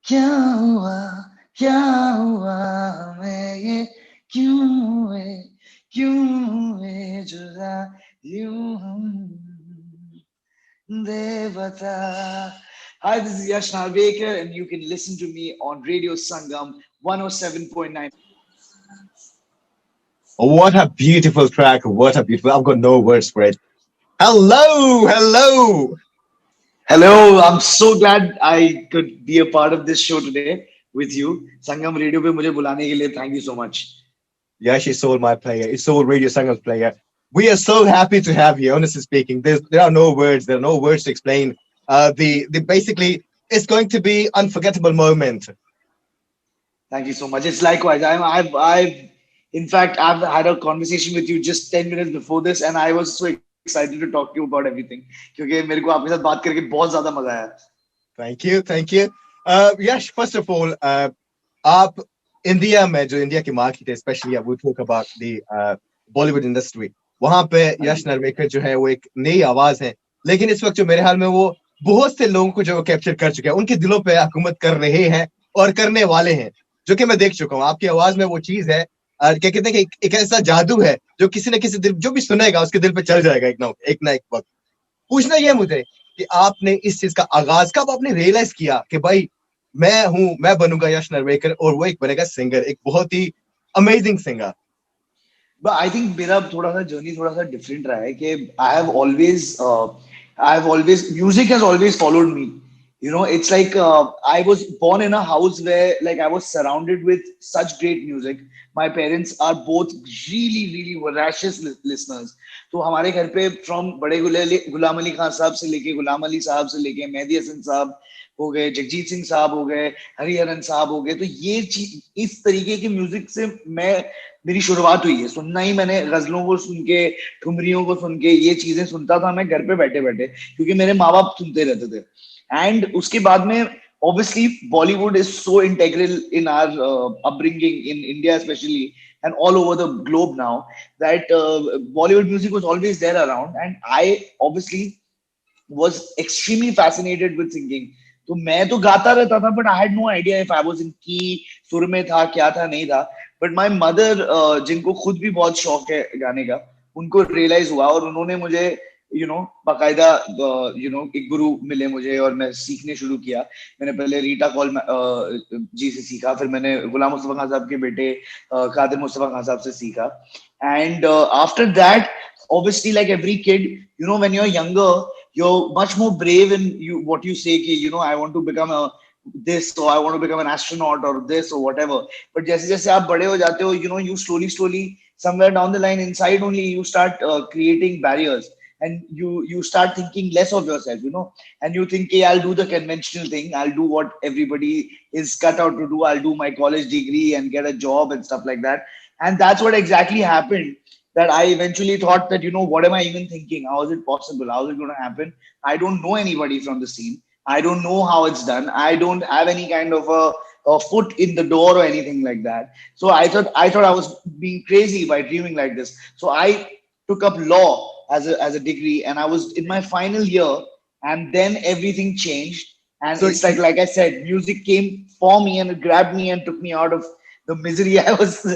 क्या हुआ क्या हुआ हमें ये क्यों हुए जुदा यूं हम दे बता. Hi, this is Yash Narvekar, and you can listen to me on Radio Sangam 107.9. What a beautiful track. What a beautiful. I've got no words for it. Hello. Hello. Hello, I'm so glad I could be a part of this show today with you. Sangam Radio पे मुझे बुलाने के लिए thank you so much. Yeah, she sold my player. It's sold Radio Sangam's player. We are so happy to have you. Honestly speaking, there are no words. There are no words to explain. The basically, it's going to be unforgettable moment. Thank you so much. It's likewise. In fact, I've had a conversation with you just 10 minutes before this, and I was so excited to talk to you about everything. क्योंकि मेरे को आपके साथ बात करके बहुत ज़्यादा मजा आया. Thank you. Thank you. Yash, first of all, आप इंडिया में जो इंडिया की मार्केट है, especially we'll talk about the Bollywood industry. वहाँ पे यश नरवेकर जो है वो एक नई आवाज है, लेकिन इस वक्त जो मेरे हाल में वो बहुत से लोगों को जो कैप्चर कर चुके हैं, उनके दिलों पे हुकूमत कर रहे हैं और करने वाले हैं, जो कि मैं देख चुका हूँ. आपकी आवाज में वो चीज है, क्या कहते हैं कि एक ऐसा जादू है जो किसी न किसी दिल, जो भी सुनेगा उसके दिल पे चल जाएगा एक ना एक वक्त. पूछना ये मुझे कि आपने इस चीज का आगाज कब आपने रियलाइज किया कि भाई मैं बनूंगा यश नरवेकर और वो एक बनेगा सिंगर, एक बहुत ही amazing singer. But I think मेरा थोड़ा सा जर्नी थोड़ा सा डिफरेंट रहा है कि I have always music has always followed me. You know, it's like I was born in a house where like I was surrounded with such great music. My parents are both really voracious listeners. तो हमारे घर पे from बड़े गुलाम अली खान साहब से लेके गुलाम अली साहब से लेके मेहदी हसन साहब हो गए, जगजीत सिंह साहब हो गए, हरिहरन साहब हो गए, तो ये चीज इस तरीके के म्यूजिक से मेरी शुरुआत हुई है. सुनना ही मैंने गजलों को सुन के, ठुमरियों को सुन के, ये चीजें सुनता था मैं घर पे बैठे बैठे, क्योंकि मेरे माँ बाप सुनते रहते थे. एंड उसके बाद में obviously Bollywood is so integral in our upbringing in India especially and all over the globe now that Bollywood music was always there around, and I obviously was extremely fascinated with singing. तो मैं तो गाता रहता था, but I had no idea if I was in key, सुर में था क्या था नहीं था. बट माय मदर, जिनको खुद भी बहुत शौक है गाने का, उनको रियलाइज हुआ और उन्होंने मुझे बाकायदा एक गुरु मिले मुझे और मैं सीखने शुरू किया. मैंने पहले रीटा कॉल जी से सीखा, फिर मैंने गुलाम मुस्तफा खान साहब के बेटे कादिर मुस्तफा खान साहब से सीखा. And after that obviously like every kid, when you're younger, you're much more brave in what you say ki, I want to become a this, or I want to become an astronaut or this or whatever. But jaise jaise aap bade ho jate ho, you slowly somewhere down the line inside only you start creating barriers, and you start thinking less of yourself, and you think, hey, I'll do the conventional thing, I'll do what everybody is cut out to do, I'll do my college degree and get a job and stuff like that. And that's what exactly happened, that I eventually thought that, what am I even thinking? How is it possible? How is it going to happen? I don't know anybody from the scene. I don't know how it's done. I don't have any kind of a foot in the door or anything like that. So I thought I was being crazy by dreaming like this. So I took up law as a degree, and I was in my final year, and then everything changed. And So it's like I said, music came for me and it grabbed me and took me out of the misery I was so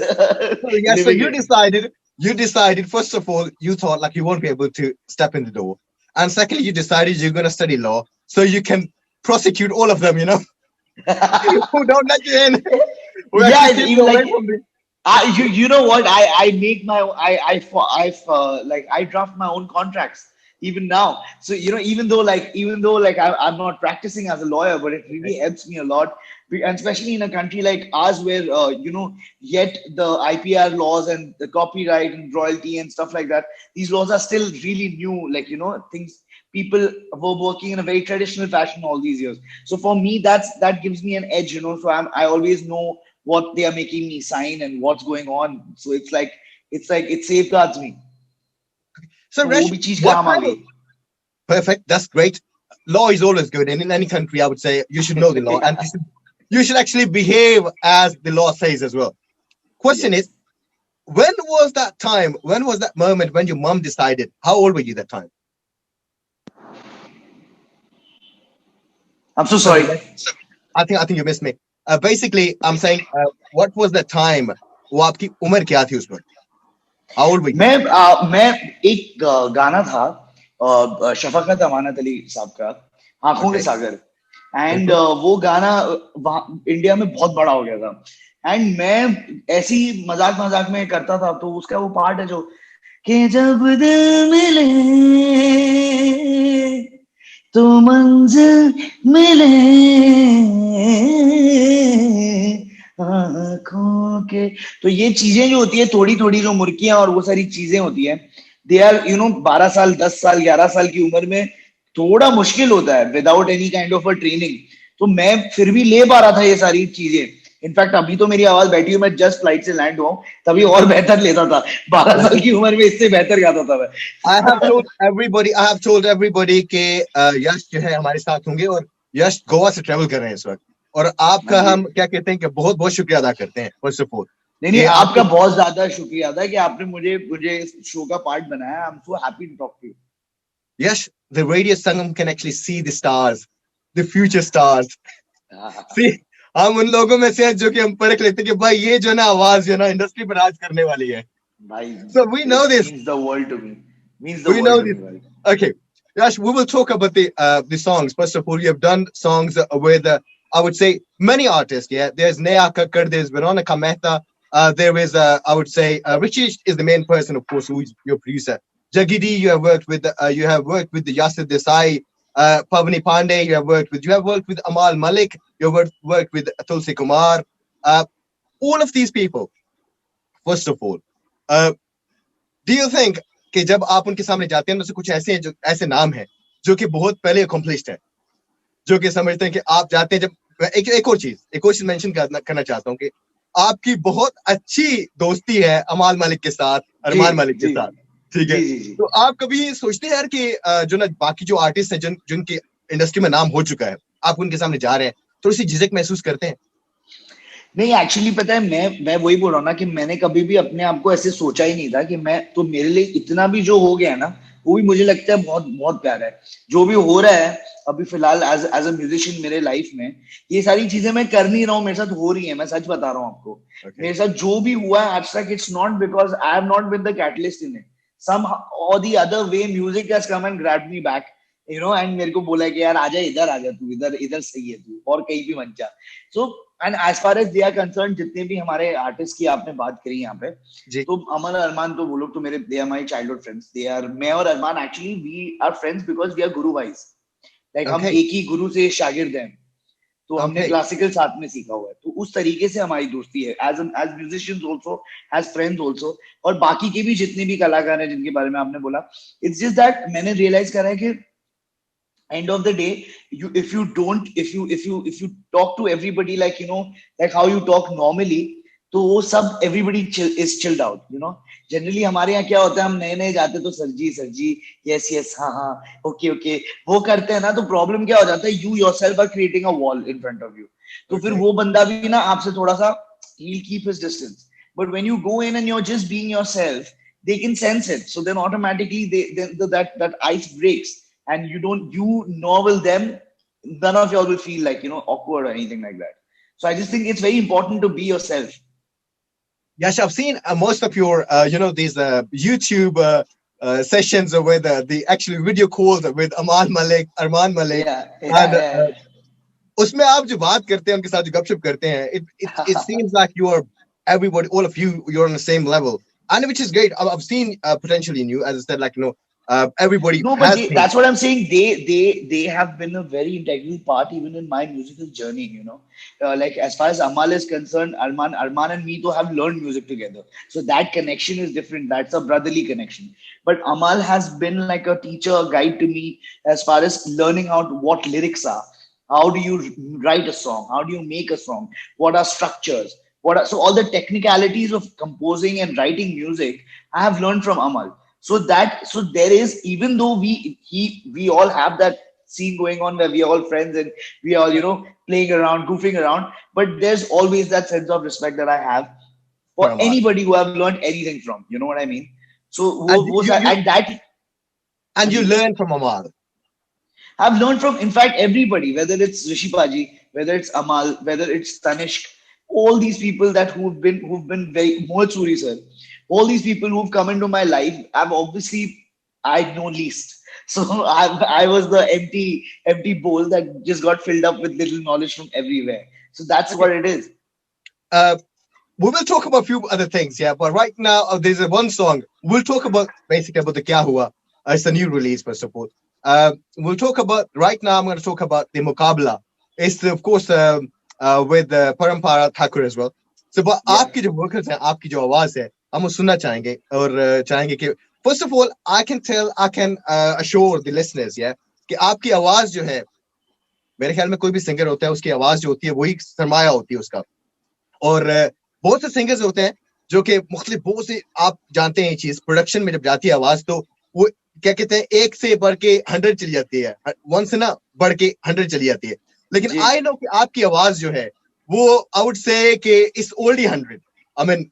living in. you decided, first of all, you thought like you won't be able to step in the door, and secondly, you decided you're going to study law so you can prosecute all of them, who don't let you in, who Yeah, actually it's keep even you away like from the. you know what, I make my I draft my own contracts even now. So even though I'm not practicing as a lawyer, but it really helps me a lot. And especially in a country like ours where yet the IPR laws and the copyright and royalty and stuff like that, these laws are still really new, like things people were working in a very traditional fashion all these years. So for me, that gives me an edge, so I always know what they are making me sign and what's going on. So it's like it safeguards me. So तो वो Resh, भी चीज what काम आ kind गई. of perfect? That's great. Law is always good, and in any country, I would say you should know the law, and you should actually behave as the law says as well. Question is, Yes. when was that time? When was that moment when your mom decided? How old were you that time? I'm so Sorry, sorry. Resh. I think you missed me. Basically, I'm saying, what was the time? वो आपकी उम्र क्या थी उस वक्त? How old were you? मैं एक गाना था शफकत अमानत अली साहब का, आंखों के Okay. सागर। And Mhm. वो गाना वहाँ इंडिया में बहुत बड़ा हो गया था। एंड मैं ऐसी मजाक मजाक में करता था, तो उसका वो पार्ट है जो कि जब दिल मिले तो मंजिल मिले आंखों के। तो ये चीजें जो होती है, थोड़ी थोड़ी जो मुर्कियां और वो सारी चीजें होती है, दे आर 12 साल 10 साल 11 साल की उम्र में थोड़ा मुश्किल होता है without any kind of a training. तो मैं फिर भी ले पा रहा था ये सारी चीजें। इनफैक्ट अभी तो मेरी आवाज बैठी हुई, मैं जस्ट फ्लाइट से लैंड हुआ हूं, तभी और बेहतर लेता था। 12 साल की उम्र में इससे बेहतर गाता था I have मैं। told everybody, I have told everybody कि यश जो है हमारे साथ होंगे और यश गोवा से ट्रेवल कर रहे हैं इस वक्त। और हाँ आपका जी। हम क्या कहते हैं कि बहुत बहुत शुक्रिया अदा करते हैं फर्स्ट ऑफ ऑल नहीं नहीं, कि आपका आपके बहुत ज्यादा शुक्रिया था कि आपने मुझे मुझे इस शो का पार्ट बनाया। I am so happy to talk to Yash the radio Sangam can actually see the stars, the future stars. You. See, हम उन लोगों में से हैं जो कि हम परख लेते हैं कि भाई ये जो ना आवाज जो ना इंडस्ट्री पर राज करने वाली है. भाई So we know it this. Means the world to me, means the We world know to this. Me भाई। Okay, Yash, we will talk about the songs. First of all, you have done songs with I would say many artists. Yeah, there's Neha Kakkar, there's Veronica Mehta. There is I would say Richie is the main person, of course, who is your producer. Jagidi, you have worked with the Yasir Desai, Pavani Pandey. You have worked with Amal Malik. You have worked with Tulsi Kumar. Uh, all of these people. First of all, uh, do you think कि जब आप उनके सामने जाते हैं, उनमें से कुछ ऐसे हैं जो ऐसे नाम हैं जो कि बहुत पहले अकम्प्लिश्ड है, जो कि समझते हैं कि आप जाते हैं जब एक और चीज मेंशन करना चाहता हूँ कि आपकी बहुत अच्छी दोस्ती है अमाल मलिक के साथ, जी अरमान मलिक के जी साथ, ठीक है? जी जी जी। तो आप कभी सोचते हैं यार कि जो ना बाकी जो आर्टिस्ट हैं जिनकी इंडस्ट्री में नाम हो चुका है, आप उनके सामने जा रहे हैं, थोड़ी सी झिझक महसूस करते हैं? नहीं, एक्चुअली पता है, मैं वही बोल रहा हूँ ना कि मैंने कभी भी अपने आप को ऐसे सोचा ही नहीं था कि मैं तो मेरे लिए इतना भी जो हो गया है ना, वो भी मुझे लगता है बहुत बहुत प्यारा है। जो भी हो रहा है अभी फिलहाल एज एज अ म्यूजिशियन मेरे लाइफ में, ये सारी चीजें मैं कर नहीं रहा हूँ, मेरे साथ हो रही है। मैं सच बता रहा हूँ आपको, ओके, मेरे साथ जो भी हुआ है आज तक, it's not because I have not been the catalyst in it. Some or the other way music has come and grabbed me back, and मेरे को बोला कि यार आजा तू, इधर इधर सही है तू, और कहीं भी मत जा। So and as far as they are concerned, जितने भी हमारे आर्टिस्ट की आपने बात करी यहाँ पे, जी, तो अमन और अरमान तो वो लोग तो मेरे, they are my childhood friends. They are, मैं और Arman actually we are friends because we are guru भाईस। लाइक हम ओके, एक ही गुरु से शागिर्द हैं, तो हमने ओके, क्लासिकल साथ में सीखा हुआ है। तो उस तरीके से हमारी दोस्ती है, as as musicians also, as friends also. और बाकी के भी जितने भी कलाकार हैं जिनके बारे में आपने बोला, इट्स जस्ट दैट मैंने रियलाइज करा है कि end of the day, you if you don't if you talk to everybody like like how you talk normally, तो वो सब everybody is chilled out, generally हमारे यहाँ क्या होता है, हम नए नए जाते तो सर जी यस यस हाँ हाँ ओके ओके वो करते हैं ना, तो प्रॉब्लम क्या हो जाता है, you yourself are creating a wall in front of you. तो फिर ओके, वो बंदा भी ना आपसे थोड़ा सा, he'll keep his distance, but when you go in and you're just being yourself, they can sense it, so then automatically that ice breaks, and you novel them, none of y'all will feel like awkward or anything like that. So I just think it's very important to be yourself. Yash, I've seen most of your, these YouTube sessions with the actually video calls with Aman Malik, Arman Malik, Yeah, and yeah, उसमें आप जो बात करते हैं उनके साथ जो गपशप करते हैं, it yeah. seems like you are everybody, all of you, you're on the same level, and which is great. I've seen potential in you, as I said, like everybody No, but has seen. that's what I'm saying. They have been a very integral part even in my musical journey. Like as far as Amal is concerned, Arman and me to have learned music together. So that connection is different. That's a brotherly connection. But Amal has been like a teacher, a guide to me as far as learning out what lyrics are. How do you write a song? How do you make a song? What are structures? So all the technicalities of composing and writing music, I have learned from Amal. So there is, even though we all have that scene going on where we are all friends and we are playing around, goofing around, but there's always that sense of respect that I have For for Aman, anybody who I've learned anything from. You know what I mean? So and and that, you हाँ जी, learn from Aman. I've learned from, in fact, everybody, whether it's Rishi Paji, whether it's Amal, whether it's Tanishq, all these people that who've been very Mohitsuri sir, all these people who've come into my life, I know least. So I was the empty bowl that just got filled up with little knowledge from everywhere. So that's Okay. what it is. Uh, we will talk about a few other things, yeah. But right now, there's a one song. We'll talk about basically about the Kya Hua. It's a new release, first of all. We'll talk about right now. I'm going to talk about the Mukabla. It's of course with Parampara Thakur as well. So, but Yeah. आपकी जो vocals है, आपकी जो आवाज है, हम वो सुनना चाहेंगे और चाहेंगे कि first of all, I can assure the listeners, yeah, कि आपकी आवाज जो है, मेरे ख्याल में कोई भी सिंगर होता है, उसकी आवाज जो होती है, वही सरमाया होती है उसका. और बहुत से सिंगर्स होते हैं जो कि मुख्तलिफ बहुत से आप जानते हैं ये चीज प्रोडक्शन में जब जाती है आवाज तो वो क्या कहते हैं एक से बढ़ के 100 चली जाती है वन से ना बढ़ के 100 चली जाती है लेकिन जी. आई नो कि आपकी आवाज जो है वो आई वुड से कि it's only 100 I mean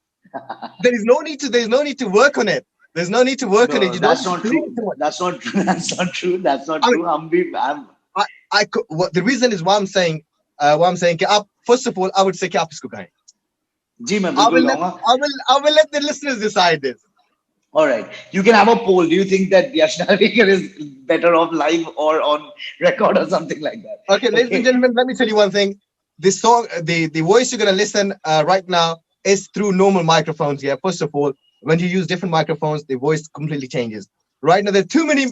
there is no need to work on it there's no need to work on it No, you don't that's need to not do it true. too much. That's not true. That's not true. That's not I mean true. I'm I, the reason is why I'm saying कि आप first of all I would say कि आप इसको गाएं. जी मैं I बिल्कुल will let गाऊंगा. I will let the listeners decide this. All right. You can have a poll. Do you think that Yash Narvekar is better off live or on record or something like that? Okay, ladies and Okay. gentlemen, let me tell you one thing. This song, the voice you're gonna listen right now is through normal microphones. Yeah, first of all, when you use different microphones, the voice completely changes. Right now, there are too many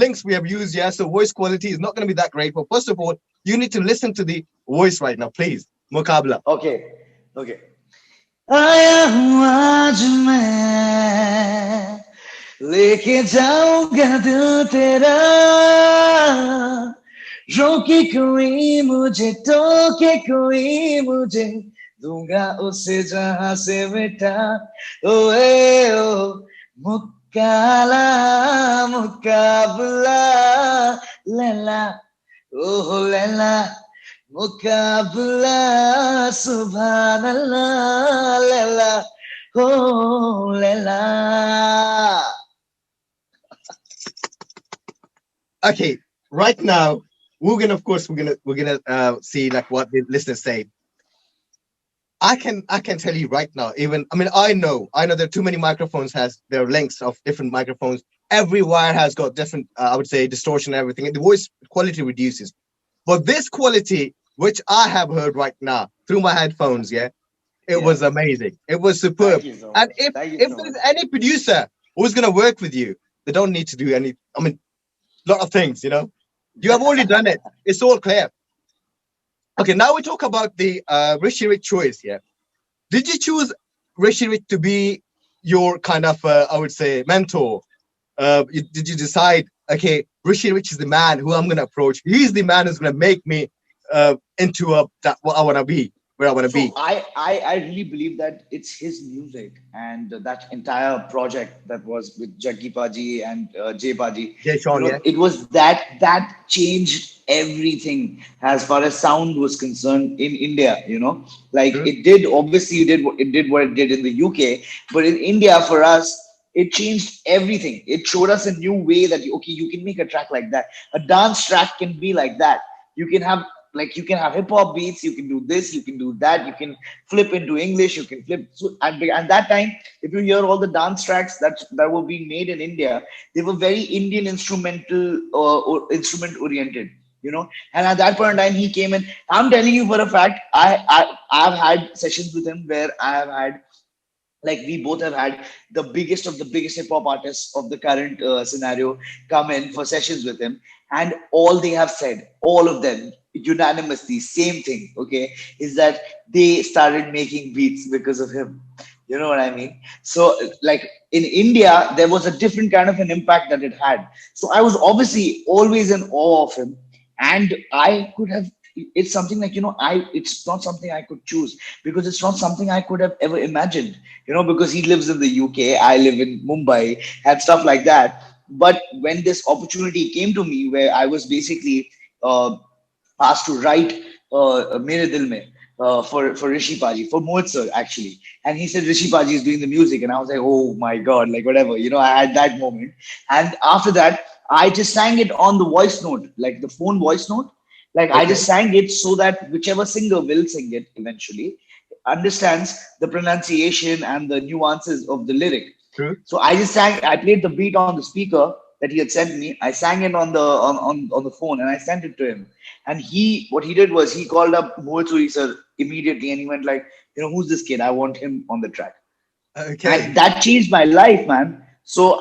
links we have used. Yeah, so voice quality is not gonna be that great. But first of all, you need to listen to the voice right now, please. Mukabla. Okay. Okay. आया हूँ आज मैं लेके जाऊंगा दिल तेरा रोके कोई मुझे टोके कोई मुझे दूंगा उसे जहां से मिटा ओ मुकाला मुकाबला लैला ओह लैला मुकाबला सुभान अल्लाह लैला हो Laila. Okay, right now of course we're gonna see like what the listeners say. I can tell you right now, even I mean I know there are too many microphones there are links of different microphones. Every wire has got different I would say distortion and everything. And the voice quality reduces. But this quality, which I have heard right now through my headphones, yeah, it Yeah. was amazing. It was Thank superb. you so And much. Thank you if so there's much. any producer who's gonna work with you, they don't need to do any I mean a lot of things, you know. You have already done it. It's all clear. Okay, now we talk about the Rishi Rich choice, yeah. Did you choose Rishi Rich to be your kind of, I would say, mentor? Did you decide, okay, Rishi Rich is the man who I'm going to approach. He's the man who's going to make me into what I want to be, where I want to So be. I really believe that it's his music and that entire project that was with Jaggi Paji and Jay Paji. Yeah, You Sean, know, yeah. it was that changed everything as far as sound was concerned in India. You know, like True. it did. Obviously, it did what it did in the UK, but in India for us. It changed everything. It showed us a new way that okay, you can make a track like that. A dance track can be like that. You can have you can have hip hop beats, you can do this, you can do that, you can flip into English, you can flip. So and that time, if you hear all the dance tracks that were being made in India, they were very Indian instrumental or instrument oriented. You know, and at that point in time, he came in. I'm telling you for a fact, I've had sessions with him where I have had we both have had the biggest hip hop artists of the current scenario come in for sessions with him, and all they have said, all of them unanimously, same thing. Okay, is that they started making beats because of him. You know what I mean? So, like in India, there was a different kind of an impact that it had. So, I was obviously always in awe of him, and I could have. It's something like it's not something I could choose because it's not something I could have ever imagined. Because he lives in the UK, I live in Mumbai, and stuff like that. But when this opportunity came to me, where I was basically uh, asked to write Mere Dil Mein, for Rishi Paji, for Mohit sir actually, and he said Rishi Paji is doing the music, and I was like, oh my god, like whatever, I had that moment, and after that, I just sang it on the voice note, like the phone voice note, like I Okay. just sang it so that whichever singer will sing it eventually understands the pronunciation and the nuances of the lyric. True. So I just sang, I played the beat on the speaker that he had sent me. I sang it on the phone and I sent it to him. And what he did was he called up Mohit Suri sir immediately and he went like, who's this kid? I want him on the track. Okay. And that changed my life, man. So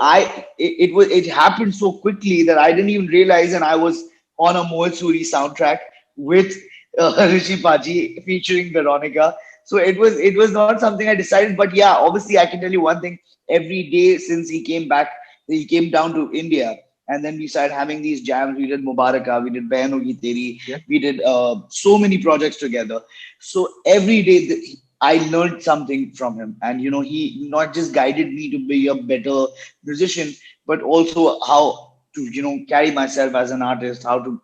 it happened so quickly that I didn't even realize, and I was on a Mohit Suri soundtrack with Rishi Paji featuring Veronica. So it was not something I decided, but yeah, obviously I can tell you one thing. Every day since he came back, he came down to India, and then we started having these jams. We did Mubaraka, we did Behan Hogi Teri, Yeah. we did so many projects together. So every day I learned something from him, and he not just guided me to be a better musician, but also how to carry myself as an artist, how to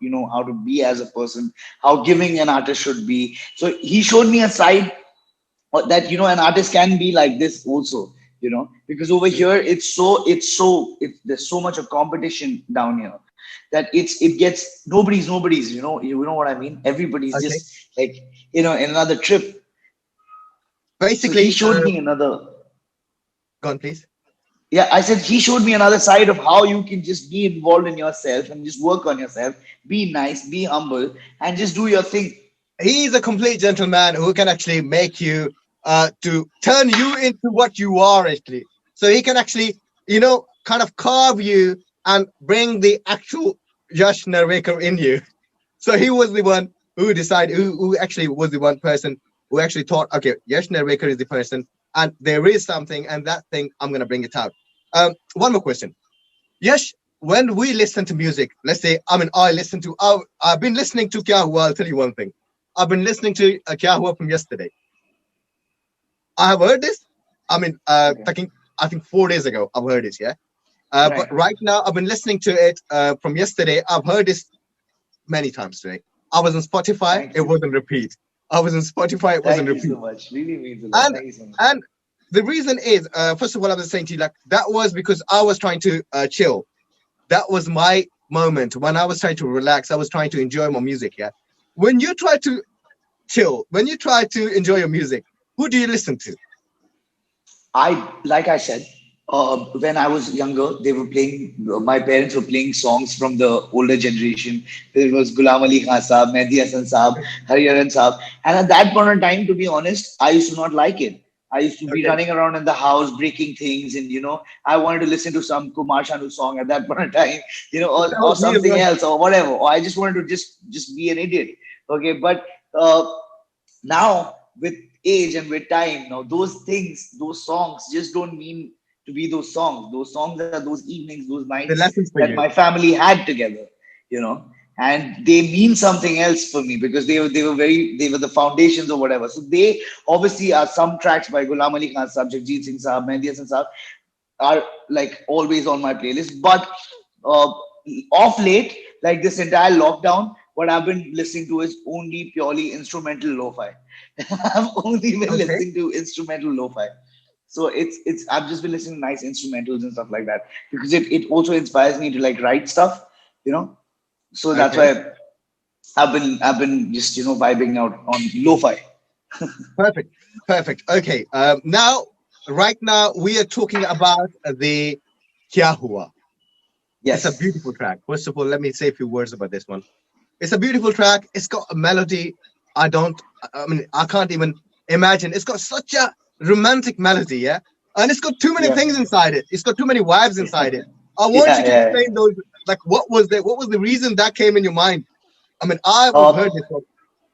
be as a person, how giving an artist should be. So he showed me a side that an artist can be like this also, because over True. here there's so much of competition down here that it gets nobody's, you know what I mean. Everybody's Okay. just like in another trip. So he Basically, showed me another. go on, please. Yeah, I said he showed me another side of how you can just be involved in yourself and just work on yourself, be nice, be humble, and just do your thing. He's a complete gentleman who can actually make you to turn you into what you are actually. So he can actually, kind of carve you and bring the actual Yash Narvekar in you. So he was the one who decided, who actually was the one person who actually thought, okay, Yash Narvekar is the person, and there is something, and that thing I'm gonna bring it out. One more question. Yes, when we listen to music, let's say, I listen to, I've been listening to Kya Hua. I'll tell you one thing. I've been listening to Kya Hua from yesterday. I have heard this. Okay. I think 4 days ago, I've heard this, yeah. But Right. right now, I've been listening to it from yesterday. I've heard this many times today. I was on Spotify, Thank it you. wasn't repeat. I was on Spotify, it wasn't Thank you so repeat. much. Really means a lot. And Thank you so much. and the reason is, first of all, I was saying to you, like, that was because I was trying to chill. That was my moment when I was trying to relax. I was trying to enjoy my music. Yeah. When you try to chill, when you try to enjoy your music, who do you listen to? Like I said, when I was younger, they were playing. My parents were playing songs from the older generation. There was Ghulam Ali Khan Saab, Mehdi Hasan Saab, Hariharan Saab, and at that point in time, to be honest, I used to not like it. I used to be Okay. running around in the house breaking things, and I wanted to listen to some Kumar Sanu song at that point in time, That or was me as something well. else or whatever. Or I just wanted to just be an idiot. Okay, but now with age and with time, now those things, those songs just don't mean to be those songs. Those songs are those evenings, those The nights lessons for that you. my family had together, you know and they mean something else for me because they were the foundations or whatever. So they obviously are some tracks by Ghulam Ali Khan Saab, Jagjit Singh Saab, Mehdi Hasan Saab are like always on my playlist. But uh, off late, like this entire lockdown, what I've been listening to is only purely instrumental lo-fi. I've only been Okay. listening to instrumental lo-fi. So it's I've just been listening to nice instrumentals and stuff like that because it also inspires me to like write stuff, you know. So that's Okay. why I've been just vibing out on lo-fi. Perfect. Perfect. Okay. Now, right now, we are talking about the Kya Hua. It's a Yes. beautiful track. First of all, let me say a few words about this one. It's a beautiful track. It's got a melody. I can't even imagine. It's got such a romantic melody, yeah? And it's got too many Yeah. things inside it. It's got too many vibes inside it. I want Yeah. you to Yeah. explain those. Like, what was the reason that came in your mind? I've Uh, heard this one.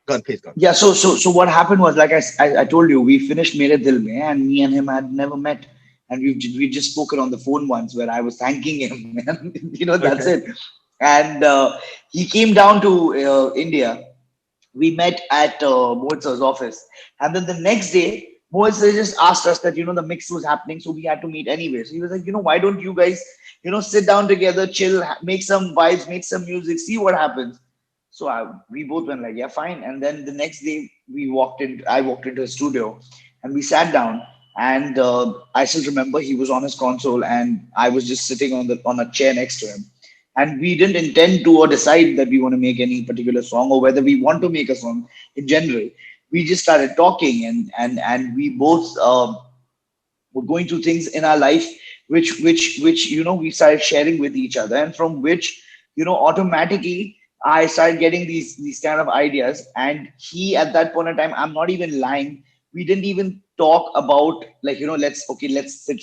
Go on, please, go on. Yeah, so what happened was like I told you, we finished Mere Dil Mein, and me and him had never met, and we just spoken on the phone once where I was thanking him, and that's Okay. it. And he came down to India. We met at Moitzer's office, and then the next day, Moitzer just asked us that the mix was happening, so we had to meet anyway. So he was like, why don't you guys sit down together, chill, make some vibes, make some music, see what happens. So we both went like, yeah, fine. And then the next day, we walked in. I walked into his studio, and we sat down. And I still remember he was on his console, and I was just sitting on a chair next to him. And we didn't intend to or decide that we want to make any particular song or whether we want to make a song in general. We just started talking, and we both were going through things in our life which we started sharing with each other, and from which automatically I started getting these kind of ideas. And he, at that point in time, I'm not even lying, we didn't even talk about, like, let's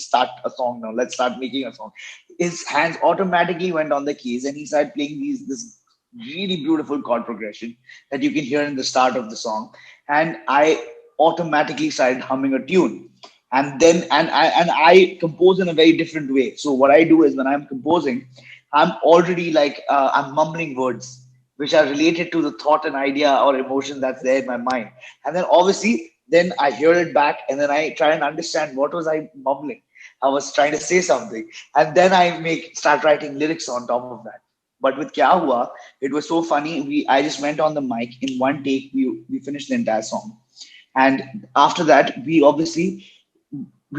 start a song now, let's start making a song. His hands automatically went on the keys, and he started playing this really beautiful chord progression that you can hear in the start of the song. And I automatically started humming a tune. And then I compose in a very different way. So what I do is, when I'm composing, I'm already like, I'm mumbling words which are related to the thought and idea or emotion that's there in my mind. And then obviously then I hear it back, and then I try and understand what was I mumbling. I was trying to say something, and then I make start writing lyrics on top of that. But with Kya Hua, it was so funny. I just went on the mic in one take. We finished the entire song, and after that, we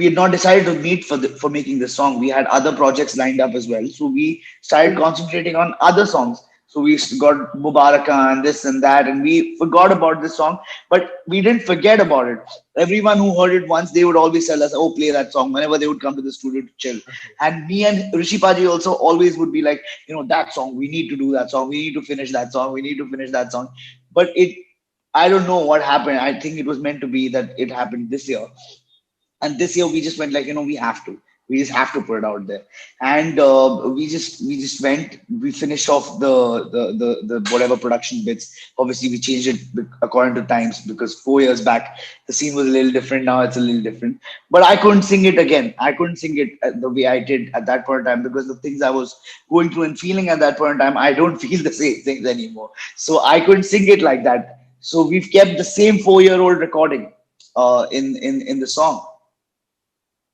had not decided to meet for making this song. We had other projects lined up as well, so we started concentrating on other songs. So we got Mubaraka and this and that, and we forgot about this song. But we didn't forget about it. Everyone who heard it once, they would always tell us, "Oh, play that song," whenever they would come to the studio to chill. And me and Rishi Paji also always would be like, that song, we need to do that song, we need to finish that song, we need to finish that song. But I don't know what happened. I think it was meant to be that it happened this year. And this year we just went like, we just have to put it out there. And we just went, we finished off the whatever production bits. Obviously we changed it according to times, because 4 years back the scene was a little different, now it's a little different. But I couldn't sing it again. I couldn't sing it the way I did at that point in time, because the things I was going through and feeling at that point in time, I don't feel the same things anymore. So I couldn't sing it like that. So we've kept the same 4-year-old recording in the song.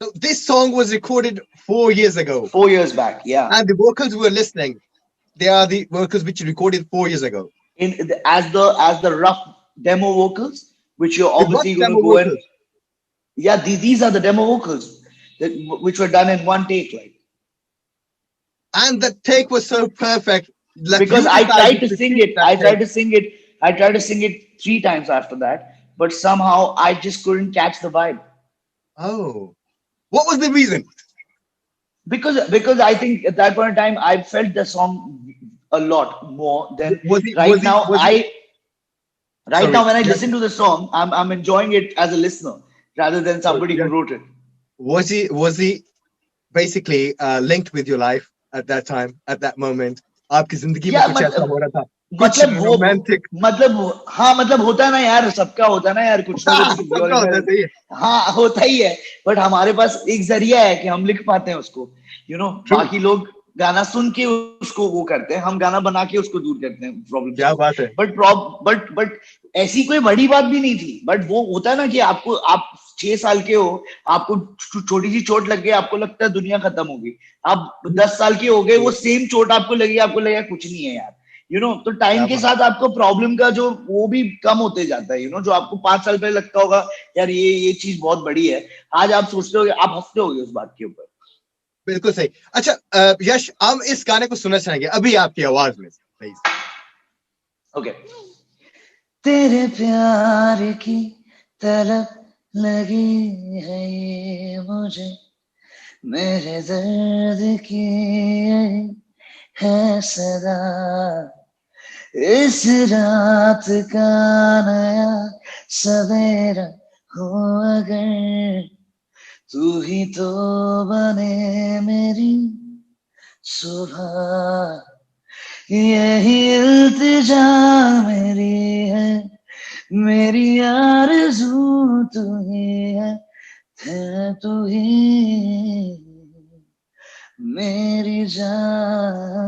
So this song was recorded 4 years ago, 4 years back, yeah. and the vocals we were listening, they are the vocals which you recorded 4 years ago. As the rough demo vocals, which you're The rough obviously going to demo go and, vocals. yeah, these are the demo vocals which were done in one take, like. And the take was so perfect that Because you I tried decided to to sing keep it, that take. I tried to sing it 3 times after that, but somehow I just couldn't catch the vibe. Oh, what was the reason? Because I think at that point in time I felt the song a lot more than Was he? right Was he? now. Was he? Right now Sorry, when I yes, listen to the song, I'm enjoying it as a listener rather than sorry, somebody who yes. wrote it. Was he? Was he basically linked with your life at that time, at that moment? आपकी जिंदगी में या कुछ ऐसा हो रहा था, कुछ मतलब वो रोमांटिक. हाँ, मतलब होता है ना यार, सबका होता है ना यार, कुछ ना कुछ you're सबका in होता है, सही है. a, हाँ होता ही है. बट हमारे पास एक जरिया है कि हम लिख पाते हैं उसको. True. बाकी लोग गाना सुन के उसको वो करते हैं, हम गाना बना के उसको दूर करते हैं प्रॉब्लम्स क्या को. बात है. बट ऐसी कोई बड़ी बात भी नहीं थी. बट वो होता है ना कि आप 6 साल के हो, आपको छोटी सी चोट लग गई, आपको लगता है दुनिया खत्म होगी. आप 10 साल के हो गए, वो सेम चोट आपको लगी, आपको लगेगा कुछ नहीं है यार. तो टाइम क्या के बात. साथ आपको प्रॉब्लम का जो वो भी कम होते जाता है. जो आपको 5 साल पहले लगता होगा यार ये चीज बहुत बड़ी है, आज आप सोचते हो, आप हंसते होगे उस बात के ऊपर. बिल्कुल सही. अच्छा, यश, हम इस गाने को सुनना चाहेंगे अभी आपकी आवाज में, प्लीज. ओके. तेरे प्यार की तलब लगी है ये मुझे, मेरे दर्द की है सदा, इस रात का नया सवेरा हो अगर, तू ही तो बने मेरी सुबह. यही इल्तिजा मेरी है, मेरी आरज़ू तू ही है तू ही मेरी जान.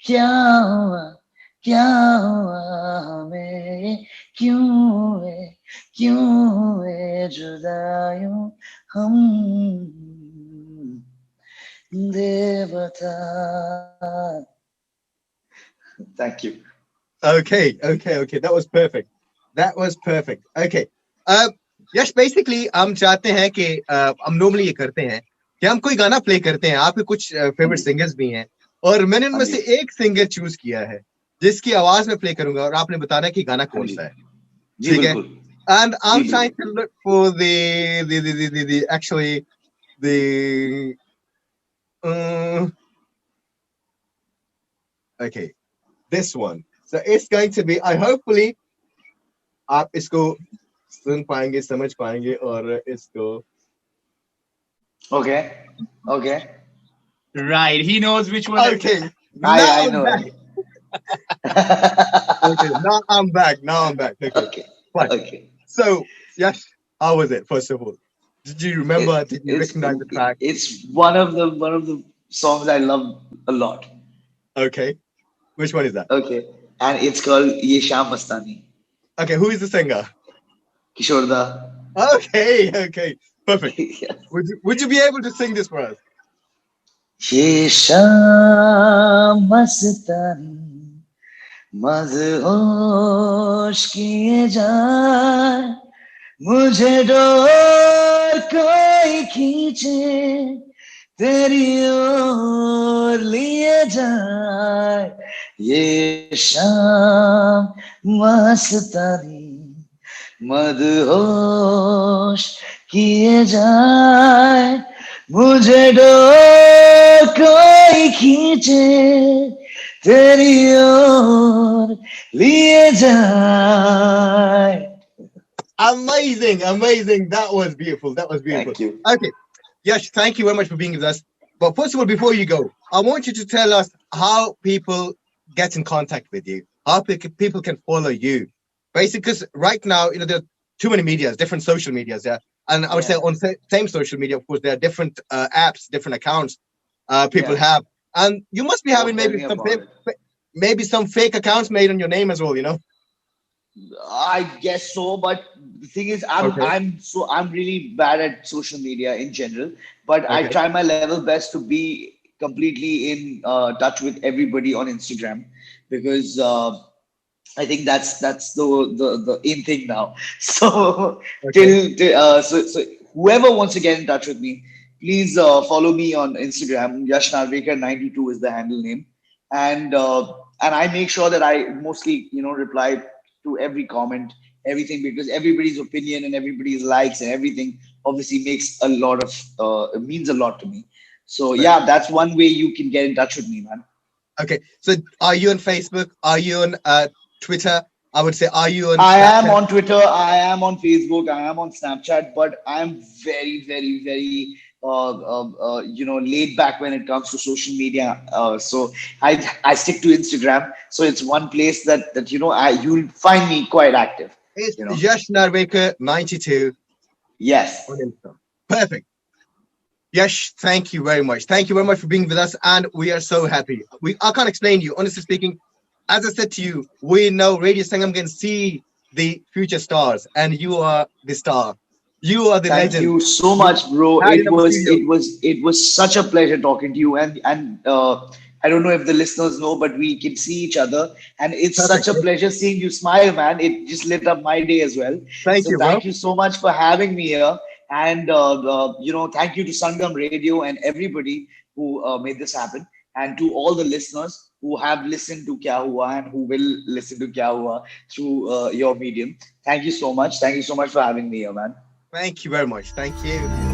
क्या हुआ, क्या हुआ हमें ये, क्यों हुए जुदा यूं हम, दे बता. Thank you. Okay. That was perfect. That was perfect. Okay. Uh, Yash basically हम चाहते हैं कि हम नॉर्मली ये करते हैं कि हम कोई गाना प्ले करते हैं आपके कुछ हाँ फेवरेट जी, सिंगर्स भी हैं और मैंने हाँ उनमें जी, से एक सिंगर चूज किया है जिसकी आवाज में प्ले करूंगा और आपने बताना है कि गाना हाँ कौन जी, सा है जी ठीक है बिल्कुल, and जी I'm trying बिल्कुल. to look for the actually the uh, okay this one so it's going to be I hopefully आप इसको सुन पाएंगे समझ पाएंगे और इसको Okay, okay. Right. He knows which one. okay now I I'm know. back okay now I'm back okay Okay, fine okay. so yes how was it first of all did you remember did you It's recognize the track it's one of the songs I love a lot. okay which one is that Okay, and it's called Ye Sham Mastani. okay who is the singer Kishorda. okay perfect would you be able to sing this for us ये शाम मस्तानी मदहोश किए जाए मुझे door कोई खींचे तेरी ओर लिए जाए ये शाम मस्तानी मदहोश किए जाए मुझे डोर कोई खींचे तेरी ओर लिए जाए. amazing that was beautiful Thank you. okay yes thank you very much for being with us but first of all before you go I want you to tell us how people get in contact with you how people can follow you basically because right now there are too many medias different social medias yeah and I would say Yeah, on same social media of course there are different apps different accounts people yeah. have and you must be Oh, having tell me about it. maybe some fake accounts made on your name as well I guess so, but the thing is, okay I'm really bad at social media in general. But I okay try my level best to be completely in touch with everybody on Instagram because I think that's the in thing now. So okay so whoever wants to get in touch with me, please follow me on Instagram. Yash Narvekar 92 is the handle name, and I make sure that I mostly reply to every comment, everything because everybody's opinion and everybody's likes and everything obviously makes a lot of it means a lot to me. So yeah, that's one way you can get in touch with me, man. Okay, so are you on Facebook? Are you on Twitter? I would say, are you on I am Snapchat? on Twitter, I am on Facebook, I am on Snapchat, but I am very, very, very, laid back when it comes to social media. So I stick to Instagram. So it's one place that you'll find me quite active. It's You know. Yash Narvekar 92 Yes. on Insta. Perfect. Yash, thank you very much. Thank you very much for being with us, and we are so happy. I can't explain to you, honestly speaking. As I said to you, we know Radio Sangam can see the future stars, and you are the star. You are the Thank legend. you so We much, bro. had in It our was studio. it was it was such a pleasure talking to you, and I don't know if the listeners know, but we can see each other, and it's such Perfect. a pleasure seeing you smile, man. It just lit up my day as well. Thank So you, bro. thank you so much for having me here, and thank you to Sangam Radio and everybody who made this happen, and to all the listeners who have listened to Kya Hua and who will listen to Kya Hua through your medium. Thank you so much. Thank you so much for having me here, man. Thank you very much. Thank you.